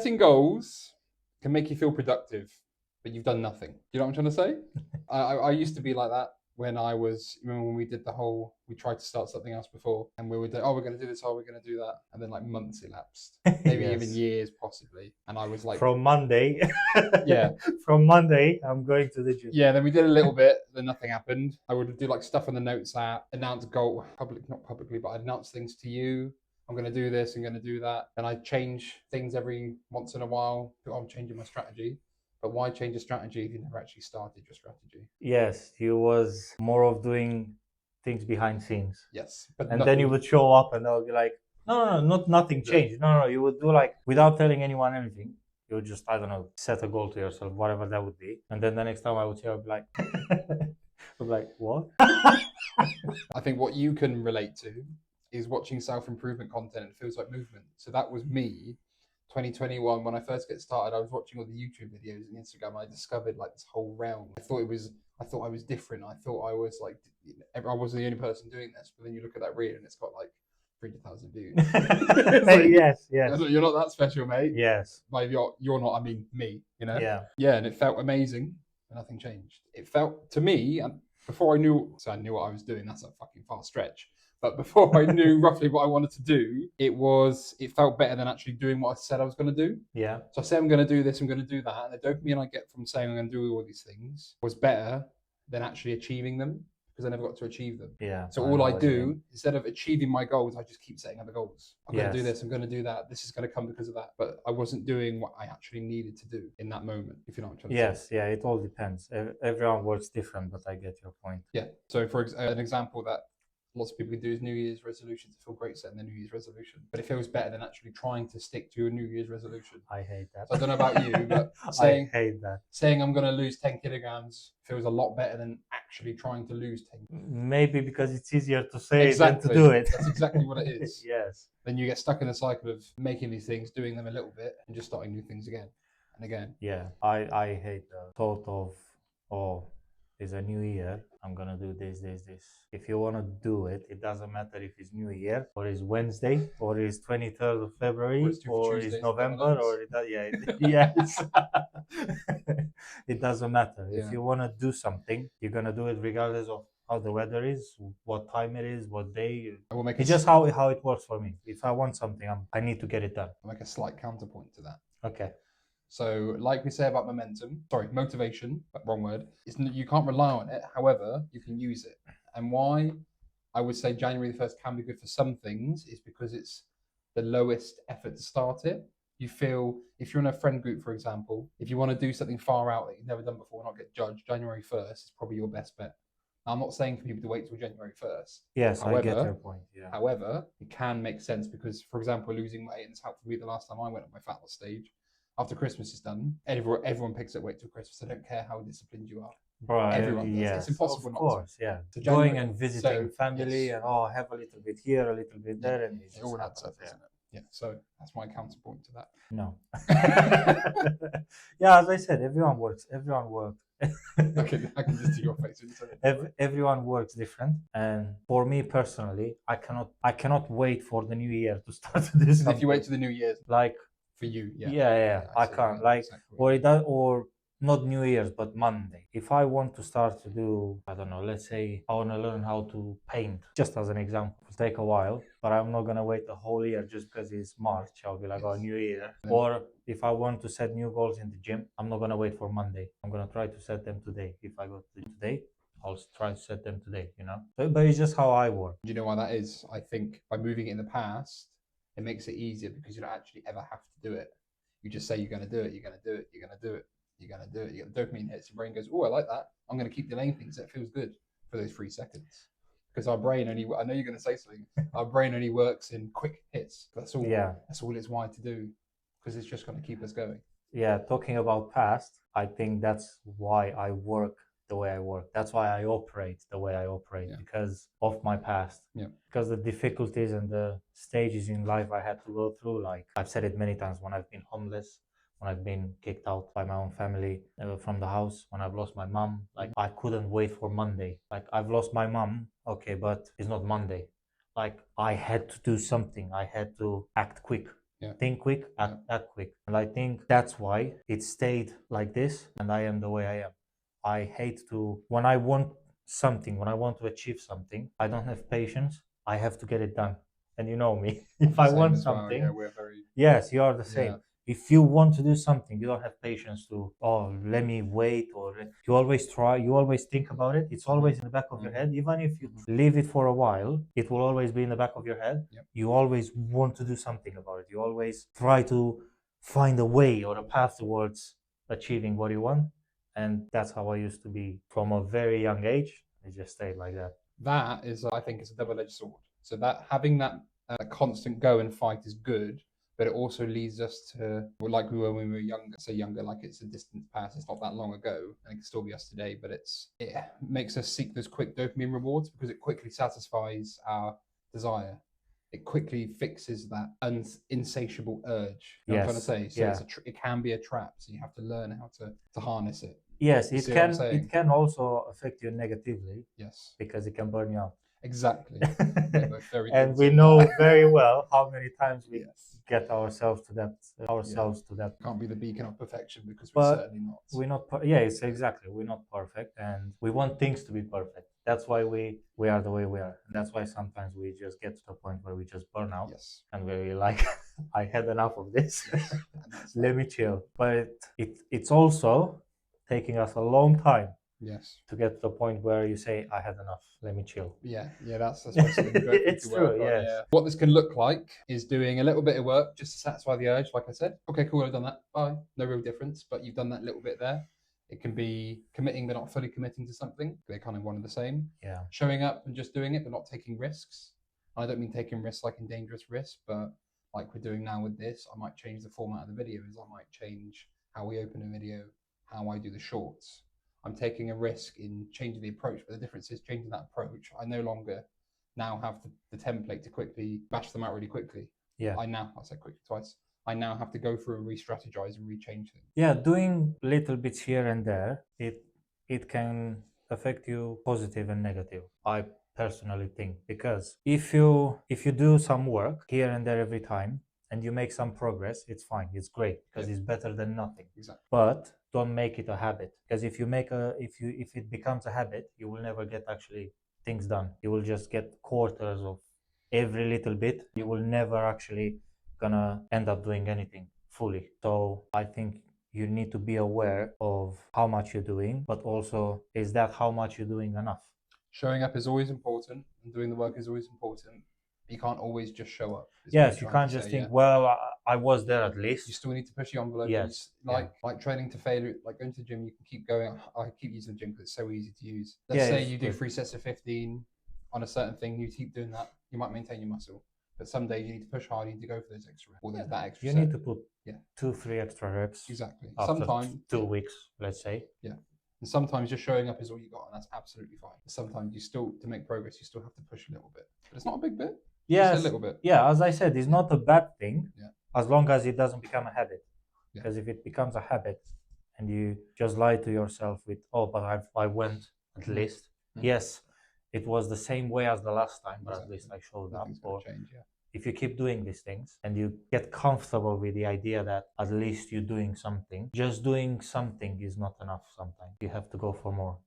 setting goals can make you feel productive, but you've done nothing. Do you know what I'm trying to say? I used to be like that when I was, remember when we did we tried to start something else before and we would, oh, we're going to do this, oh, we're going to do that. And then like months elapsed, maybe even Yes. years possibly. And I was like, From Monday, yeah, from Monday, I'm going to the gym. yeah, then we did a little bit, then nothing happened. I would do like stuff on the notes app, announce goal, not publicly, but I'd announce things to you. I'm going to do this, I'm going to do that. And I change things every once in a while. I'm changing my strategy. But why change a strategy if you never actually started your strategy? Yes, he was more of doing things behind scenes. Yes, but And then you would show up and they'll be like, no, nothing changed. No, you would do like without telling anyone anything. You would just, I don't know, set a goal to yourself, whatever that would be. And then the next time I would say, I'd be like, I'd be like, what? I think what you can relate to is watching self-improvement content. It feels like movement. So that was me 2021 when I first get started. I was watching all the YouTube videos and Instagram. I discovered like this whole realm. I thought I was different. I thought I was like, I wasn't the only person doing this. But then you look at that reel and it's got like 300,000 views. Like, Yes. You're not that special, mate. Yes. Like you're not. I mean, me. You know. Yeah. Yeah, and it felt amazing. And nothing changed. It felt to me, and before I knew what I was doing. That's a fucking far stretch. But before I knew roughly what I wanted to do, it felt better than actually doing what I said I was going to do. Yeah. So I say I'm going to do this, I'm going to do that, and the dopamine I get from saying I'm going to do all these things was better than actually achieving them because I never got to achieve them. Yeah. So all I do, instead of achieving my goals, I just keep setting other goals. I'm going to do this, I'm going to do that. This is going to come because of that. But I wasn't doing what I actually needed to do in that moment, if you know what I'm trying to say. Yes, yeah, it all depends. Everyone works different, but I get your point. Yeah. So for an example that lots of people do is New Year's resolution to feel great setting their New Year's resolution. But it feels better than actually trying to stick to your New Year's resolution. I hate that. So I don't know about you, but I hate that. Saying I'm going to lose 10 kilograms feels a lot better than actually trying to lose 10. Maybe because it's easier to say than to do it. That's exactly what it is. Yes. Then you get stuck in a cycle of making these things, doing them a little bit, and just starting new things again and again. Yeah, I hate the thought of, oh, it's a new year, I'm gonna do this. If you wanna do it, it doesn't matter if it's New Year or it's Wednesday or it's 23rd of February or it's November or yes. It doesn't matter. Yeah. If you wanna do something, you're gonna do it regardless of how the weather is, what time it is, what day. It's just how it works for me. If I want something, I need to get it done. I'll make a slight counterpoint to that. Okay. So, like we say about motivation, but wrong word, you can't rely on it. However, you can use it. And why I would say January the 1st can be good for some things is because it's the lowest effort to start it. You feel, if you're in a friend group, for example, if you want to do something far out that you've never done before, not get judged, January 1st is probably your best bet. Now, I'm not saying for people to wait till January 1st. Yes, however, I get your point. Yeah. However, it can make sense because, for example, losing weight, and it's helped me the last time I went on my fat loss stage. After Christmas is done, everyone picks up weight till Christmas. I don't care how disciplined you are. Right. Everyone does. Yes, it's impossible of not course, to. yeah. So going and visiting family and have a little bit here, a little bit there, and it all adds up, isn't it? Yeah. So that's my counterpoint to that. No. Yeah, as I said, everyone works. Okay, I can just see your face. Everyone works different, and for me personally, I cannot wait for the new year to start to do something. If you wait to the New Year's, like for you, I can't like exactly. Or not New Year's, but Monday. If I want to start to do, I don't know, let's say I want to learn how to paint, just as an example, it'll take a while, but I'm not gonna wait the whole year just because it's March. I'll be like, oh, New Year. Yeah. Or if I want to set new goals in the gym, I'm not gonna wait for Monday. I'm gonna try to set them today. If I go to today, I'll try to set them today, But it's just how I work. Do you know why that is? I think by moving it in the past, it makes it easier because you don't actually ever have to do it. You just say you're going to do it, you're going to do it, you're going to do it, you're going to do it. You get the dopamine hits, your brain goes, oh, I like that. I'm going to keep delaying things that feels good for those 3 seconds. Because our brain I know you're going to say something, our brain only works in quick hits. That's all it's wired to do because it's just going to keep us going. Yeah, talking about past, I think that's why I work the way I work. That's why I operate the way I operate, because of my past. Yeah. Because the difficulties and the stages in life I had to go through, like I've said it many times, when I've been homeless, when I've been kicked out by my own family from the house, when I've lost my mom, like I couldn't wait for Monday. Like I've lost my mom, okay, but it's not Monday. Like I had to do something. I had to act quick. Yeah. Think quick, act quick. And I think that's why it stayed like this, and I am the way I am. I hate to, when I want something, when I want to achieve something, I don't have patience. I have to get it done. And you know me, if I Same want as well. Yeah, something, we're very. yes, you are the Yeah. same. If you want to do something, you don't have patience to, oh, let me wait, or you always try, you always think about it. It's always in the back of your head. Even if you leave it for a while, it will always be in the back of your head. Yep. You always want to do something about it. You always try to find a way or a path towards achieving what you want. And that's how I used to be from a very young age. It just stayed like that. That is, I think, it's a double-edged sword. So that having that constant go and fight is good, but it also leads us to, well, like we were when we were younger. Say younger, like it's a distant past. It's not that long ago, and it can still be us today. But it makes us seek those quick dopamine rewards because it quickly satisfies our desire. It quickly fixes that insatiable urge. You know what I'm Yes. trying to say? So Yeah. it can be a trap. So you have to learn how to harness it. Yes, You it see what I'm can. saying? It can also affect you negatively Yes, because it can burn you out. exactly. We're both very And guilty we of know that. very well how many times we Yes. get ourselves to that. Can't be the beacon of perfection because we're But certainly not. we're not. Yeah, it's exactly. We're not perfect, and we want things to be perfect. That's why we are the way we are. And that's why sometimes we just get to the point where we just burn out, Yes. and we're like, I had enough of this. Yes. And that's Let that. me chill. But it's also taking us a long time Yes. to get to the point where you say, I had enough. Let me chill. Yeah. That's something we both need It's to true. work on. Yes. Yeah. What this can look like is doing a little bit of work just to satisfy the urge, like I said. Okay, cool, I've done that. Bye. No real difference, but you've done that little bit there. It can be committing but not fully committing to something. They're kind of one and the same. Yeah. Showing up and just doing it but not taking risks. I don't mean taking risks like in dangerous risks, but like we're doing now with this, I might change the format of the videos. I might change how we open a video, how I do the shorts. I'm taking a risk in changing the approach, but the difference is changing that approach. I no longer now have the template to quickly bash them out really quickly. Yeah. I said quickly twice. I now have to go through and re-strategize and rechange things. Yeah, doing little bits here and there, it can affect you positive and negative. I personally think because if you do some work here and there every time and you make some progress, it's fine, it's great because Yeah. it's better than nothing. Exactly. But don't make it a habit because if it becomes a habit, you will never get actually things done. You will just get quarters of every little bit. You will never actually gonna end up doing anything fully. So I think you need to be aware of how much you're doing, but also is that how much you're doing enough? Showing up is always important, and doing the work is always important. You can't always just show up. Yes, you can't just think, well, I was there at least. You still need to push the envelope. Yes, Like training to failure, like going to the gym, you can keep going. I keep using the gym because it's so easy to use. Let's Yeah, say it's you do good. 3 sets of 15 on a certain thing, you keep doing that, you might maintain your muscle. But some days you need to push hard, you need to go for those extra reps, or there's that extra You set. need to put Yeah. 2-3 extra reps Exactly. after Sometimes 2 weeks, let's say. and sometimes just showing up is all you got, and that's absolutely fine. Sometimes you still, to make progress, you still have to push a little bit, but it's not a big bit. Just Yes, a little bit. yeah, as I said, it's not a bad thing Yeah. as long as it doesn't become a habit. Yeah. Because if it becomes a habit and you just lie to yourself with, oh, but I went at least. Yes, it was the same way as the last time, but at least I showed up. Nothing's going to change. Yeah. If you keep doing these things and you get comfortable with the idea that at least you're doing something, just doing something is not enough sometimes. You have to go for more.